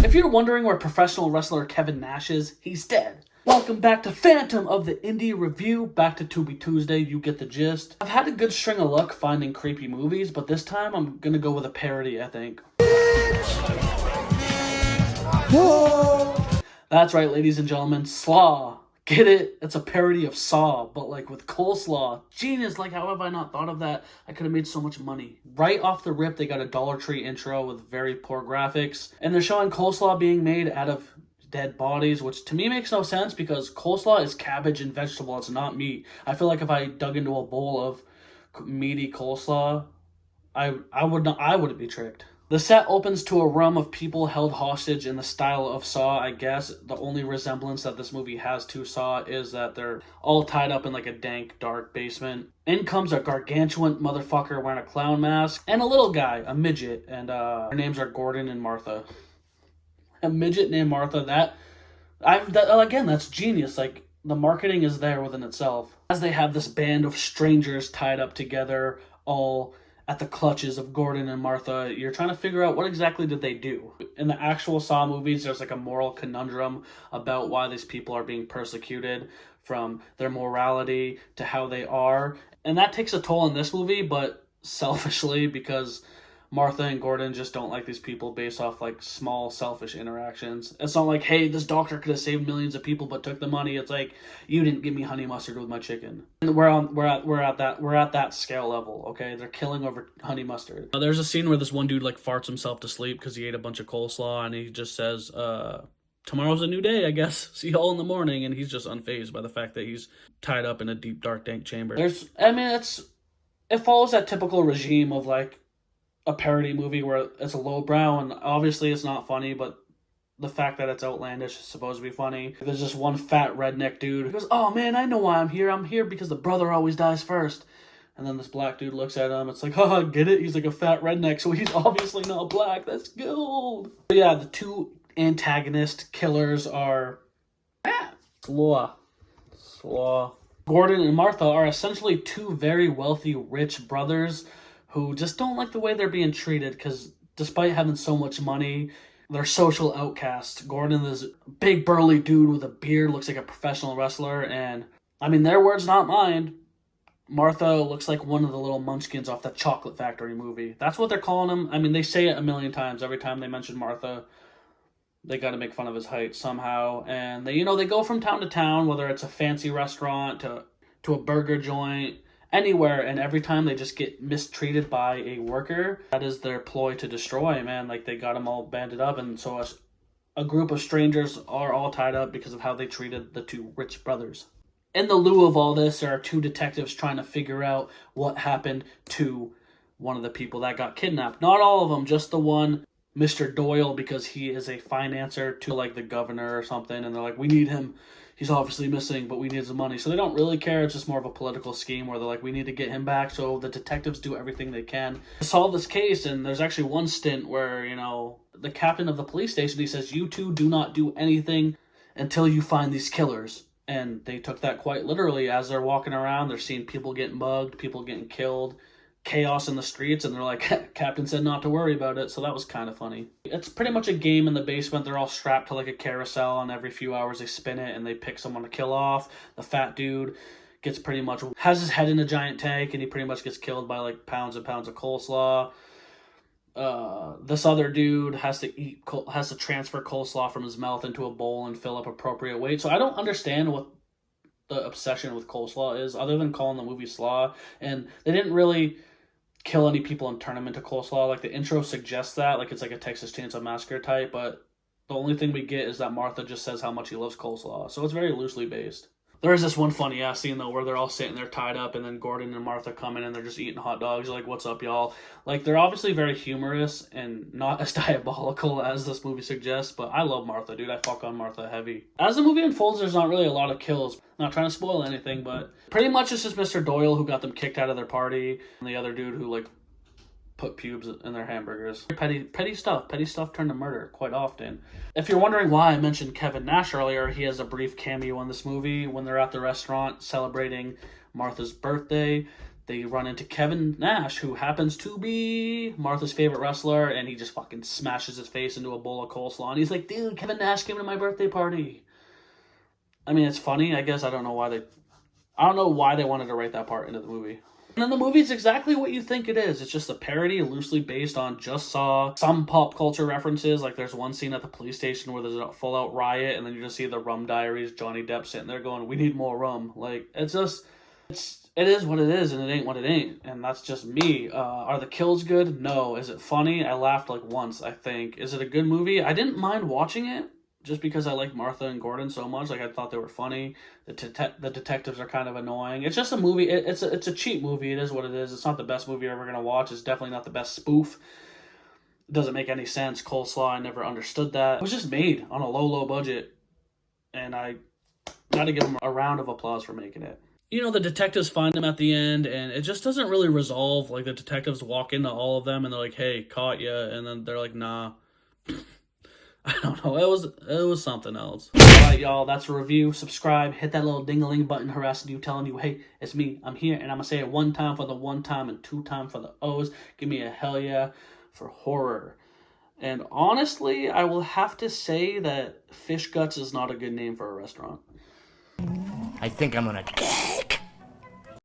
If you're wondering where professional wrestler Kevin Nash is, he's dead. Welcome back to Phantom of the Indie Review. Back to To Be Tuesday, you get the gist. I've had a good string of luck finding creepy movies, but this time I'm gonna go with a parody, I think. Whoa! That's right, ladies and gentlemen, Slaw. Get it? It's a parody of Saw, but like with coleslaw. Genius, like how have I not thought of that? I could have made so much money. Right off the rip, they got a Dollar Tree intro with very poor graphics, and they're showing coleslaw being made out of dead bodies, which to me makes no sense because coleslaw is cabbage and vegetable, it's not meat. I feel like if I dug into a bowl of meaty coleslaw, I wouldn't be tricked. The set opens to a room of people held hostage in the style of Saw, I guess. The only resemblance that this movie has to Saw is that they're all tied up in like a dank, dark basement. In comes a gargantuan motherfucker wearing a clown mask, and a little guy, a midget, and their names are Gordon and Martha. A midget named Martha, again, that's genius. Like, the marketing is there within itself. As they have this band of strangers tied up together, all at the clutches of Gordon and Martha, you're trying to figure out what exactly did they do. In the actual Saw movies, there's like a moral conundrum about why these people are being persecuted, from their morality to how they are. And that takes a toll in this movie, but selfishly, because Martha and Gordon just don't like these people based off like small selfish interactions. It's not like, hey, this doctor could have saved millions of people but took the money. It's like, you didn't give me honey mustard with my chicken. And we're at that scale level, okay? They're killing over honey mustard. There's a scene where this one dude like farts himself to sleep because he ate a bunch of coleslaw, and he just says, tomorrow's a new day, I guess. See y'all in the morning. And he's just unfazed by the fact that he's tied up in a deep, dark, dank chamber. It follows that typical regime of like a parody movie where it's a lowbrow, and obviously it's not funny, but the fact that it's outlandish is supposed to be funny. There's this one fat redneck dude who goes, oh man, I know why I'm here. I'm here because the brother always dies first. And then this black dude looks at him. It's like, haha, get it? He's like a fat redneck, so he's obviously not black. That's gold. But yeah, the two antagonist killers are Slaw. Gordon and Martha are essentially two very wealthy, rich brothers who just don't like the way they're being treated because despite having so much money, they're social outcasts. Gordon is a big burly dude with a beard, looks like a professional wrestler, and I mean, their words, not mine. Martha looks like one of the little munchkins off the Chocolate Factory movie. That's what they're calling him. I mean, they say it a million times. Every time they mention Martha, they got to make fun of his height somehow. And they go from town to town, whether it's a fancy restaurant to a burger joint, anywhere, and every time they just get mistreated by a worker. That is their ploy to destroy, man. Like, they got them all banded up, and so a group of strangers are all tied up because of how they treated the two rich brothers. In the lieu of all this, there are two detectives trying to figure out what happened to one of the people that got kidnapped. Not all of them, just the one, Mr. Doyle, because he is a financer to like the governor or something, and they're like, we need him. He's obviously missing, but we need some money. So they don't really care. It's just more of a political scheme where they're like, we need to get him back. So the detectives do everything they can to solve this case. And there's actually one stint where, the captain of the police station, he says, you two do not do anything until you find these killers. And they took that quite literally. As they're walking around, they're seeing people getting mugged, people getting killed, chaos in the streets, and they're like, Captain said not to worry about it. So that was kind of funny. It's pretty much a game in the basement. They're all strapped to like a carousel, and every few hours they spin it and they pick someone to kill off. The fat dude has his head in a giant tank, and he pretty much gets killed by like pounds and pounds of coleslaw. This other dude has to transfer coleslaw from his mouth into a bowl and fill up appropriate weight. So I don't understand what the obsession with coleslaw is, other than calling the movie Slaw. And they didn't really kill any people and turn them into coleslaw. Like, the intro suggests that, like it's like a Texas Chainsaw Massacre type, but the only thing we get is that Martha just says how much he loves coleslaw. So it's very loosely based. There is this one funny ass scene though where they're all sitting there tied up, and then Gordon and Martha come in and they're just eating hot dogs. Like, what's up, y'all? Like, they're obviously very humorous and not as diabolical as this movie suggests, but I love Martha, dude. I fuck on Martha heavy. As the movie unfolds, there's not really a lot of kills. Not trying to spoil anything, but pretty much it's just Mr. Doyle who got them kicked out of their party, and the other dude who like put pubes in their hamburgers. Petty stuff turned to murder quite often. If you're wondering why I mentioned Kevin Nash earlier, he has a brief cameo in this movie when they're at the restaurant celebrating Martha's birthday. They run into Kevin Nash, who happens to be Martha's favorite wrestler, and he just fucking smashes his face into a bowl of coleslaw. And he's like, dude, Kevin Nash came to my birthday party. I mean, it's funny, I guess. I don't know why they wanted to write that part into the movie. And then the movie's exactly what you think it is. It's just a parody loosely based on Just Saw. Some pop culture references, like there's one scene at the police station where there's a full-out riot, and then you just see the Rum Diaries, Johnny Depp sitting there going, we need more rum. Like, it is what it is, and it ain't what it ain't. And that's just me. Are the kills good? No. Is it funny? I laughed like once, I think. Is it a good movie? I didn't mind watching it, just because I like Martha and Gordon so much. Like, I thought they were funny. The detectives are kind of annoying. It's just a movie. It's a cheap movie. It is what it is. It's not the best movie you're ever going to watch. It's definitely not the best spoof. It doesn't make any sense. Coleslaw, I never understood that. It was just made on a low budget. And I got to give them a round of applause for making it. You know, the detectives find him at the end, and it just doesn't really resolve. Like, the detectives walk into all of them, and they're like, hey, caught ya. And then they're like, nah. I don't know. It was something else. Alright, y'all. That's a review. Subscribe. Hit that little ding-a-ling button harassing you, telling you, hey, it's me. I'm here, and I'm going to say it one time for the one time and two time for the O's. Give me a hell yeah for horror. And honestly, I will have to say that Fish Guts is not a good name for a restaurant. I think I'm gonna...